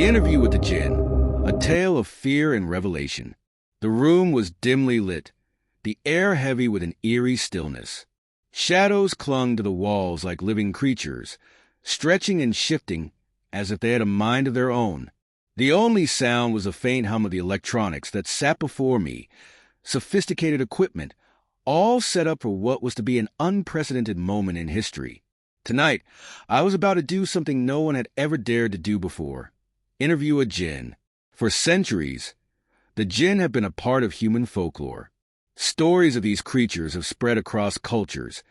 The interview with the Jinn, a tale of fear and revelation. The room was dimly lit, the air heavy with an eerie stillness. Shadows clung to the walls like living creatures, stretching and shifting as if they had a mind of their own. The only sound was the faint hum of the electronics that sat before me, sophisticated equipment, all set up for what was to be an unprecedented moment in history. Tonight, I was about to do something no one had ever dared to do before. Interview a Jinn. For centuries, the Jinn have been a part of human folklore. Stories of these creatures have spread across cultures,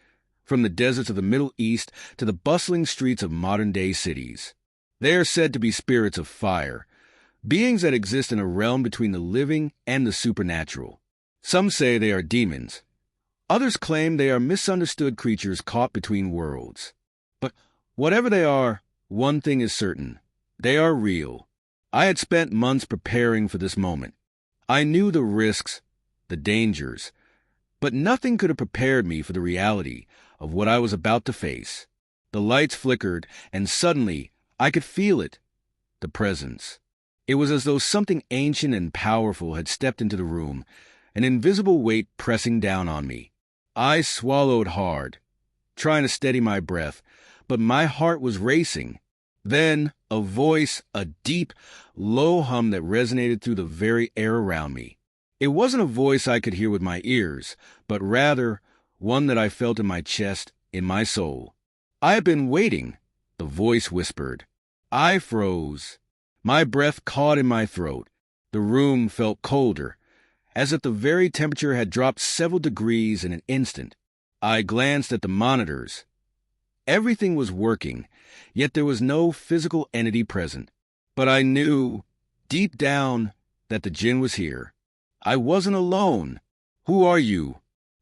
from the deserts of the Middle East to the bustling streets of modern-day cities. They are said to be spirits of fire, beings that exist in a realm between the living and the supernatural. Some say they are demons. Others claim they are misunderstood creatures caught between worlds. But whatever they are, one thing is certain. They are real. I had spent months preparing for this moment. I knew the risks, the dangers, but nothing could have prepared me for the reality of what I was about to face. The lights flickered, and suddenly I could feel it, the presence. It was as though something ancient and powerful had stepped into the room, an invisible weight pressing down on me. I swallowed hard, trying to steady my breath, but my heart was racing. Then a voice, a deep, low hum that resonated through the very air around me. It wasn't a voice I could hear with my ears, but rather one that I felt in my chest, in my soul. "I have been waiting," the voice whispered. I froze. My breath caught in my throat. The room felt colder, as if the very temperature had dropped several degrees in an instant. I glanced at the monitors. Everything was working, yet there was no physical entity present. But I knew, deep down, that the Jinn was here. I wasn't alone. "Who are you?"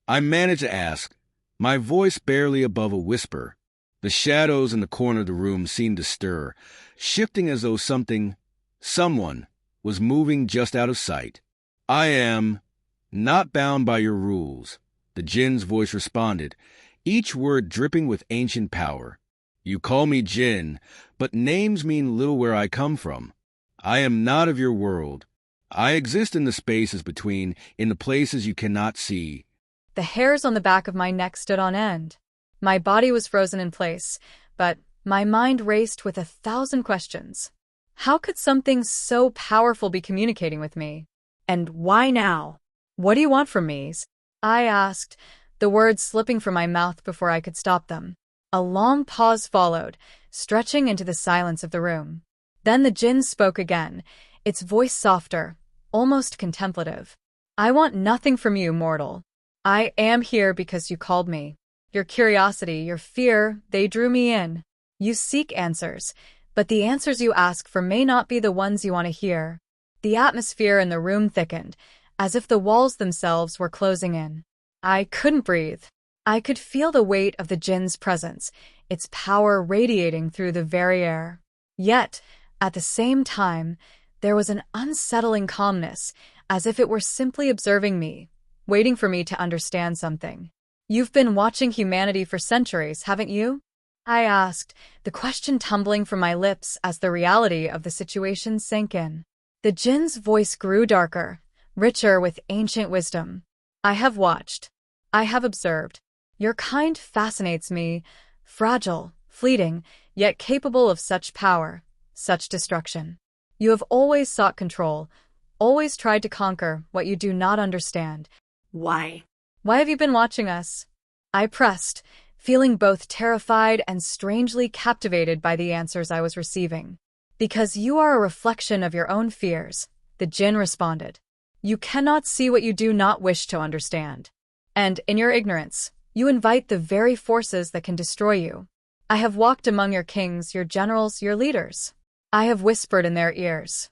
I managed to ask, my voice barely above a whisper. The shadows in the corner of the room seemed to stir, shifting as though someone, was moving just out of sight. "I am not bound by your rules," the Jinn's voice responded, each word dripping with ancient power. "You call me Jinn, but names mean little where I come from. I am not of your world. I exist in the spaces between, in the places you cannot see." The hairs on the back of my neck stood on end. My body was frozen in place, but my mind raced with 1,000 questions. How could something so powerful be communicating with me? And why now? "What do you want from me?" I asked, the words slipping from my mouth before I could stop them. A long pause followed, stretching into the silence of the room. Then the Jinn spoke again, its voice softer, almost contemplative. "I want nothing from you, mortal. I am here because you called me. Your curiosity, your fear, they drew me in. You seek answers, but the answers you ask for may not be the ones you want to hear." The atmosphere in the room thickened, as if the walls themselves were closing in. I couldn't breathe. I could feel the weight of the Jinn's presence, its power radiating through the very air. Yet, at the same time, there was an unsettling calmness, as if it were simply observing me, waiting for me to understand something. "You've been watching humanity for centuries, haven't you?" I asked, the question tumbling from my lips as the reality of the situation sank in. The Jinn's voice grew darker, richer with ancient wisdom. "I have watched. I have observed. Your kind fascinates me, fragile, fleeting, yet capable of such power, such destruction. You have always sought control, always tried to conquer what you do not understand. Why? Why have you been watching us?" I pressed, feeling both terrified and strangely captivated by the answers I was receiving. "Because you are a reflection of your own fears," the Jinn responded. "You cannot see what you do not wish to understand. And in your ignorance, you invite the very forces that can destroy you. I have walked among your kings, your generals, your leaders. I have whispered in their ears,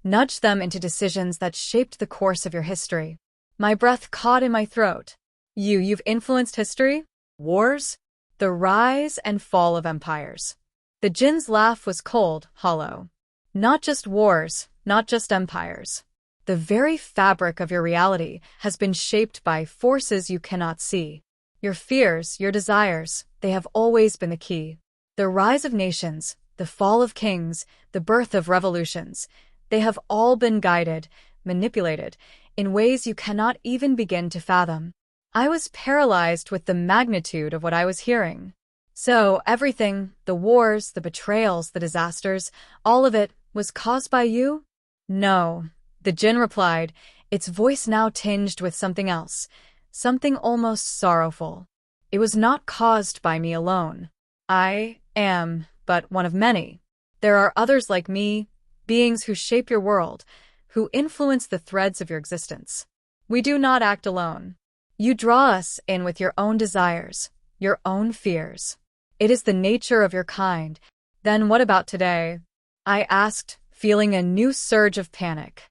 nudged them into decisions that shaped the course of your history." My breath caught in my throat. You've influenced history? Wars? The rise and fall of empires." The Jinn's laugh was cold, hollow. "Not just wars, not just empires. The very fabric of your reality has been shaped by forces you cannot see. Your fears, your desires, they have always been the key. The rise of nations, the the fall of kings, the birth of revolutions. They have all been guided, manipulated, in ways you cannot even begin to fathom. I was paralyzed with the magnitude of what I was hearing. So everything, the wars, the betrayals, the disasters, all of it was caused by you? No, the Jinn replied, its voice now tinged with something else, something almost sorrowful. It was not caused by me alone. I am but one of many. There are others like me, beings who shape your world, who influence the threads of your existence. We do not act alone. You draw us in with your own desires, your own fears. It is the nature of your kind. Then what about today? I asked, feeling a new surge of panic.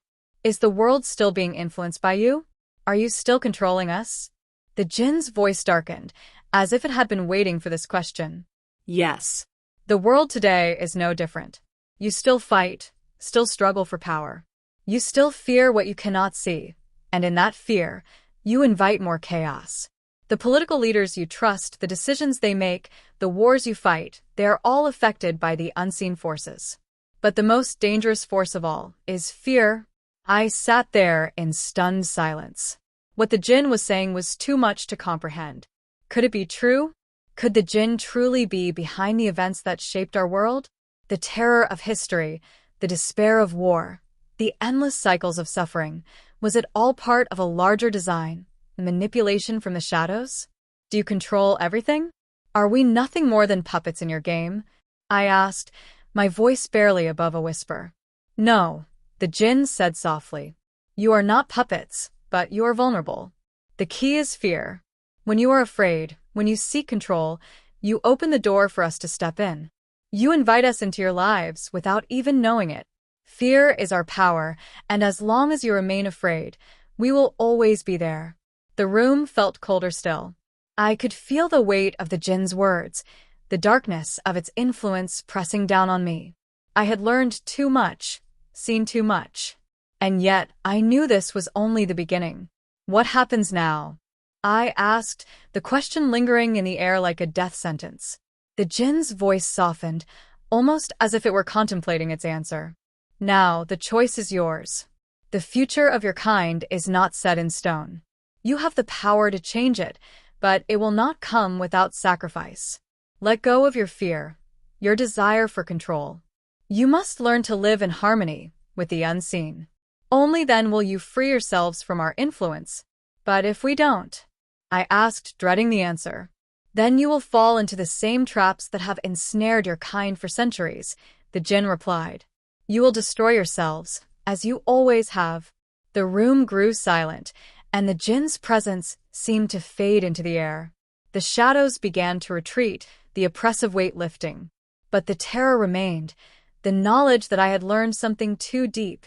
Is the world still being influenced by you? Are you still controlling us? The Jinn's voice darkened, as if it had been waiting for this question. Yes. The world today is no different. You still fight, still struggle for power. You still fear what you cannot see, and in that fear, you invite more chaos. The political leaders you trust, the decisions they make, the wars you fight, they are all affected by the unseen forces. But the most dangerous force of all is fear. I sat there in stunned silence. What the Jinn was saying was too much to comprehend. Could it be true? Could the Jinn truly be behind the events that shaped our world? The terror of history, the despair of war, the endless cycles of suffering, was it all part of a larger design, manipulation from the shadows? Do you control everything? Are we nothing more than puppets in your game? I asked, my voice barely above a whisper. No, the Jinn said softly. You are not puppets, but you are vulnerable. The key is fear. When you are afraid, when you seek control, you open the door for us to step in. You invite us into your lives without even knowing it. Fear is our power, and as long as you remain afraid, we will always be there. The room felt colder still. I could feel the weight of the Jinn's words, the darkness of its influence pressing down on me. I had learned too much, seen too much. And yet, I knew this was only the beginning. What happens now? I asked, the question lingering in the air like a death sentence. The Jinn's voice softened, almost as if it were contemplating its answer. Now, the choice is yours. The future of your kind is not set in stone. You have the power to change it, but it will not come without sacrifice. Let go of your fear, your desire for control. You must learn to live in harmony with the unseen. Only then will you free yourselves from our influence. But if we don't, I asked, dreading the answer, then you will fall into the same traps that have ensnared your kind for centuries, the Jinn replied. You will destroy yourselves, as you always have. The room grew silent, and the Jinn's presence seemed to fade into the air. The shadows began to retreat, the oppressive weight lifting. But the terror remained, the knowledge that I had learned something too deep,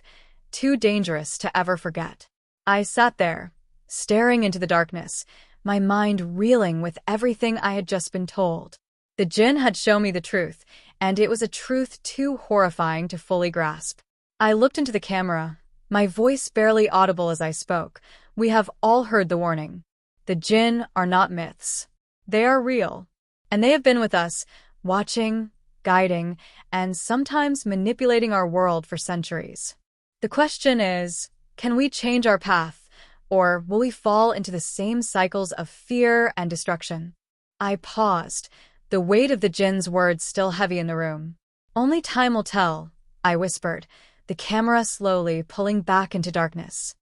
too dangerous to ever forget. I sat there, staring into the darkness, my mind reeling with everything I had just been told. The Jinn had shown me the truth, and it was a truth too horrifying to fully grasp. I looked into the camera, my voice barely audible as I spoke. We have all heard the warning. The Jinn are not myths. They are real. And they have been with us, watching, guiding, and sometimes manipulating our world for centuries. The question is, can we change our path, or will we fall into the same cycles of fear and destruction? I paused, the weight of the Jinn's words still heavy in the room. Only time will tell, I whispered, the camera slowly pulling back into darkness.